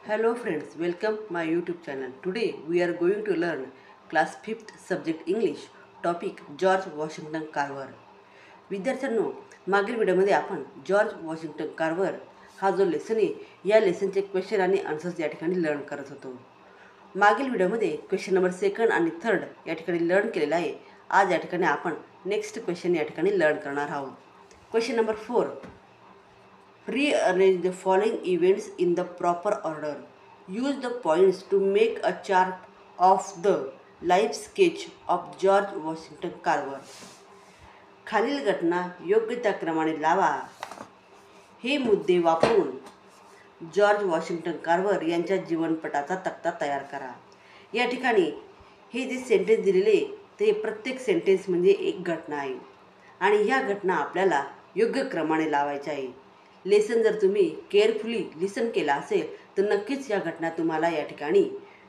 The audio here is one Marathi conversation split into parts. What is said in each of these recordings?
Hello friends, welcome my YouTube channel. Today we are going to learn class 5th subject English topic George Washington Carver. विद्यार्थ्यांनो, मागील व्हिडिओमध्ये आपण जॉर्ज वॉशिंग्टन कार्वर हा जो लेसन आहे या लेसनचे क्वेश्चन आणि आन्सर्स या ठिकाणी लर्न करत होतो. मागील व्हिडिओमध्ये क्वेश्चन नंबर 2 आणि 3 या ठिकाणी लर्न केलेला आहे. आज या ठिकाणी आपण नेक्स्ट क्वेश्चन या ठिकाणी लर्न करणार आहोत. Question number 4, rearrange the following events in the proper order. Use the points to make a chart of the life sketch of George Washington Carver. खालील घटना योग्य त्या क्रमाने लावा. हे मुद्दे वापरून जॉर्ज वॉशिंग्टन कार्वर यांच्या जीवनपटाचा तक्ता तयार करा. या ठिकाणी हे जे सेंटेन्स दिलेले ते प्रत्येक सेंटेन्स म्हणजे एक घटना आहे आणि ह्या घटना आपल्याला योग्य क्रमाने लावायच्या आहे. लेसन जर तुम्ही केअरफुली लिसन केला असेल तर नक्कीच या घटना तुम्हाला या ठिकाणी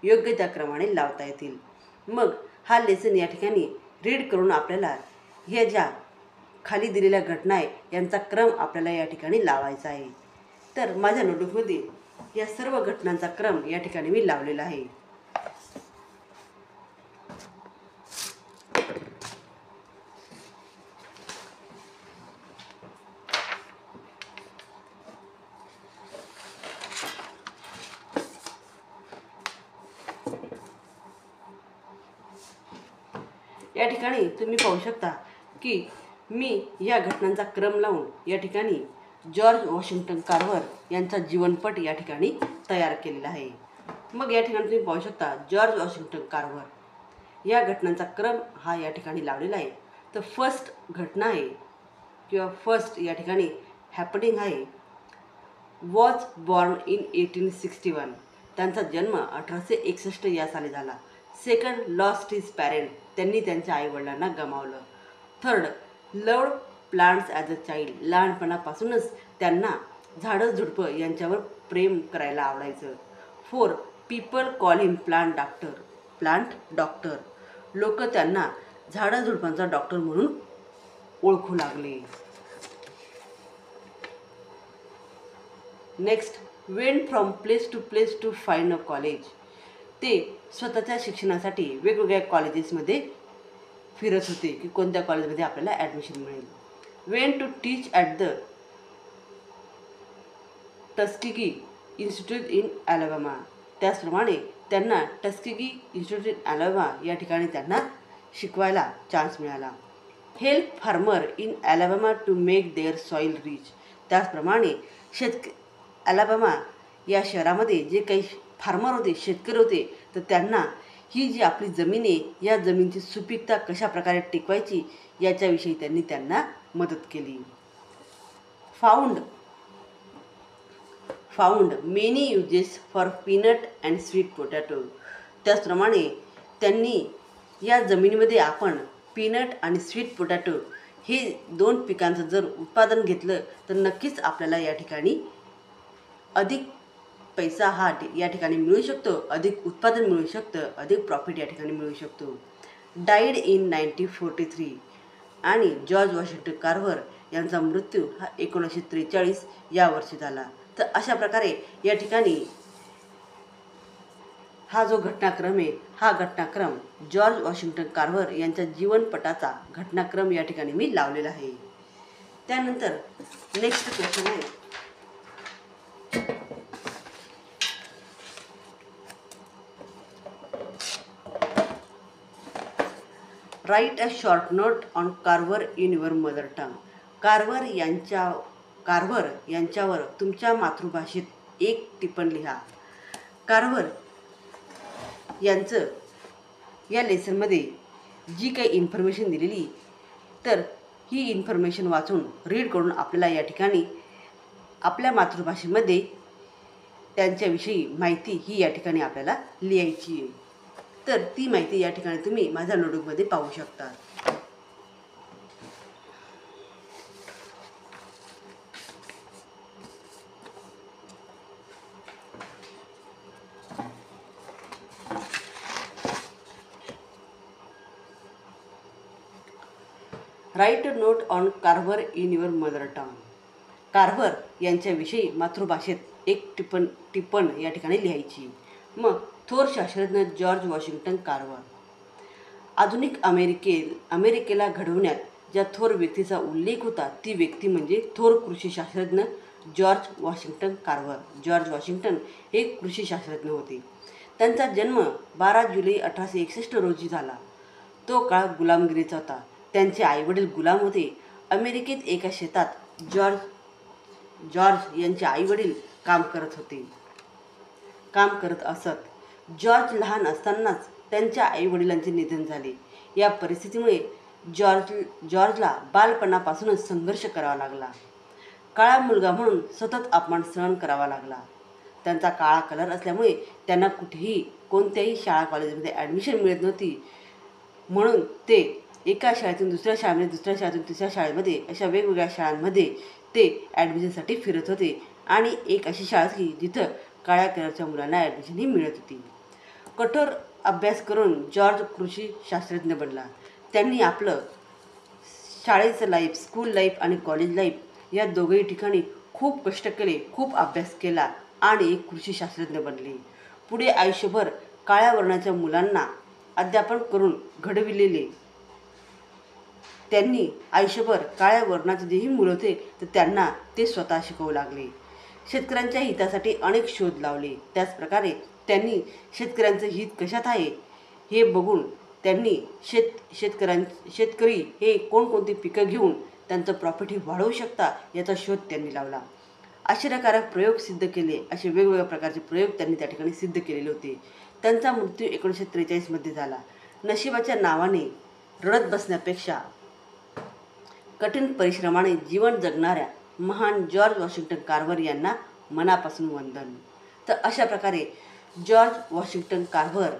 योग्य त्या क्रमाने लावता येतील. मग हा लेसन या ठिकाणी रीड करून आपल्याला ह्या ज्या खाली दिलेल्या घटना आहे यांचा क्रम आपल्याला या ठिकाणी लावायचा आहे. तर माझ्या नोटबुकमध्ये या सर्व घटनांचा क्रम या ठिकाणी मी लावलेला आहे. या ठिकाणी तुम्ही पाहू शकता की मी या घटनांचा क्रम लावून या ठिकाणी जॉर्ज वॉशिंग्टन कार्वर यांचा जीवनपट या ठिकाणी तयार केलेला आहे. मग या ठिकाणी तुम्ही पाहू शकता जॉर्ज वॉशिंग्टन कार्वर या घटनांचा क्रम हा या ठिकाणी लावलेला आहे. तर फर्स्ट घटना आहे किंवा फर्स्ट या ठिकाणी हॅपनिंग आहे वॉज बॉर्न इन 1861. त्यांचा जन्म 1861 या साली झाला. Second, lost his parent. त्यांनी त्यांच्या आईवडिलांना गमावलं. Third, loved plants as a child. लहानपणापासूनच त्यांना झाडं झुडपं यांच्यावर प्रेम करायला आवडायचं. Four, people call him plant doctor. Plant doctor. लोक त्यांना झाडं झुडपांचा डॉक्टर म्हणून ओळखू लागले. Next, went from place to find a college. ते स्वतःच्या शिक्षणासाठी वेगवेगळ्या कॉलेजेसमध्ये फिरत होते की कोणत्या कॉलेजमध्ये आपल्याला ॲडमिशन मिळेल. Went to teach at the Tuskegee Institute in Alabama. त्याचप्रमाणे त्यांना टस्केगी इन्स्टिट्यूट इन ॲलबामा या ठिकाणी त्यांना शिकवायला चान्स मिळाला. Help farmer in Alabama to make their soil rich. त्याचप्रमाणे ॲलबामा या शहरामध्ये जे काही फार्मर होते, शेतकरी होते, तर त्यांना ही जी आपली जमीन आहे या जमीनची सुपीकता कशा प्रकारे टिकवायची याच्याविषयी त्यांना मदत केली. Found many uses for peanut and sweet potato. त्याचप्रमाणे त्यांनी या जमिनीमध्ये आपण पीनट आणि स्वीट पोटॅटो हे दोन पिकांचं जर उत्पादन घेतलं तर नक्कीच आपल्याला या ठिकाणी अधिक पैसा हा या ठिकाणी मिळू शकतो, अधिक उत्पादन मिळू शकतं, अधिक प्रॉफिट या ठिकाणी मिळू शकतो. Died in 1943. आणि जॉर्ज वॉशिंग्टन कार्वर यांचा मृत्यू हा 1943 या वर्षी झाला. तर अशा प्रकारे या ठिकाणी हा जो घटनाक्रम आहे हा घटनाक्रम जॉर्ज वॉशिंग्टन कार्वर यांच्या जीवनपटाचा घटनाक्रम या ठिकाणी मी लावलेला आहे. त्यानंतर नेक्स्ट क्वेश्चन आहे right a short note on Carver in your mother tongue. Carver यांच्यावर तुमच्या मातृभाषेत एक टिप्पण लिहा. कार्वर यांचं या लेसनमध्ये जी काही इन्फॉर्मेशन दिलेली तर ही इन्फॉर्मेशन वाचून रीड करून आपल्याला या ठिकाणी आपल्या मातृभाषेमध्ये त्यांच्याविषयी माहिती ही या ठिकाणी आपल्याला लिहायची आहे. तर ती माहिती या ठिकाणी तुम्ही माझ्या नोटबुकमध्ये पाहू शकता. Write note on Carver in your mother tongue. Carver यांच्याविषयी मातृभाषेत एक टिपण या ठिकाणी लिहायची. मग थोर शास्त्रज्ञ जॉर्ज वॉशिंग्टन कार्वर. आधुनिक अमेरिकेला घडवण्यात ज्या थोर व्यक्तीचा उल्लेख होता ती व्यक्ती म्हणजे थोर कृषीशास्त्रज्ञ George Washington Carver. George Washington हे कृषीशास्त्रज्ञ होते. त्यांचा जन्म 12 जुलै 1861 रोजी झाला. तो काळ गुलामगिरीचा होता. त्यांचे आईवडील गुलाम होते. अमेरिकेत एका शेतात जॉर्ज यांचे आईवडील काम करत असत. जॉर्ज लहान असतानाच त्यांच्या आईवडिलांचे निधन झाले. या परिस्थितीमुळे जॉर्जला बालपणापासूनच संघर्ष करावा लागला. काळा मुलगा म्हणून सतत अपमान सहन करावा लागला. त्यांचा काळा कलर असल्यामुळे त्यांना कुठेही कोणत्याही शाळा कॉलेजमध्ये ॲडमिशन मिळत नव्हती. म्हणून ते एका शाळेतून दुसऱ्या शाळेमध्ये, दुसऱ्या शाळेतून तिसऱ्या शाळेमध्ये अशा वेगवेगळ्या शाळांमध्ये ते ॲडमिशनसाठी फिरत होते. आणि एक अशी शाळा की जिथं काळ्या कलरच्या मुलांना ॲडमिशनही मिळत होती. कठोर अभ्यास करून जॉर्ज कृषीशास्त्रज्ञ बनला. त्यांनी आपलं शाळेचं लाईफ, स्कूल लाईफ आणि कॉलेज लाईफ या दोघंही ठिकाणी खूप कष्ट केले, खूप अभ्यास केला आणि एक कृषीशास्त्रज्ञ बनले. पुढे आयुष्यभर काळ्या वर्णाच्या मुलांना अध्यापन करून घडविलेले त्यांनी आयुष्यभर काळ्या वर्णाचे जेही मुलं होते तर त्यांना ते स्वतः शिकवू लागले. शेतकऱ्यांच्या हितासाठी अनेक शोध लावले. त्याचप्रकारे त्यांनी शेतकऱ्यांचं हित कशात आहे हे बघून त्यांनी शेतकरी हे कोणकोणती पिकं घेऊन त्यांचं प्रॉफिट हे वाढवू शकता याचा शोध त्यांनी लावला. आश्चर्यकारक प्रयोग सिद्ध केले. असे वेगवेगळ्या प्रकारचे प्रयोग त्यांनी त्या ठिकाणी सिद्ध केलेले होते. त्यांचा मृत्यू 1943 झाला. नशिबाच्या नावाने रडत बसण्यापेक्षा कठीण परिश्रमाने जीवन जगणाऱ्या महान जॉर्ज वॉशिंग्टन कार्वर यांना मनापासून वंदन. तर अशा प्रकारे जॉर्ज वॉशिंग्टन कार्वर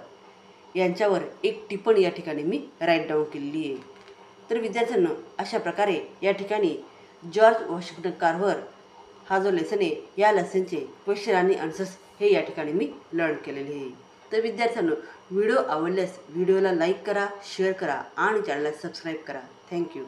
यांच्यावर एक टिप्पणी या ठिकाणी मी राईट डाऊन केलेली आहे. तर विद्यार्थ्यांनो, अशा प्रकारे या ठिकाणी जॉर्ज वॉशिंग्टन कार्वर हा जो लेसन आहे या लेसनचे क्वेश्चन आणि आन्सर्स हे या ठिकाणी मी लर्न केलेले आहे. तर विद्यार्थ्यांनो, व्हिडिओ आवडल्यास व्हिडिओला लाईक करा, शेअर करा आणि चॅनलला सबस्क्राईब करा. थँक्यू.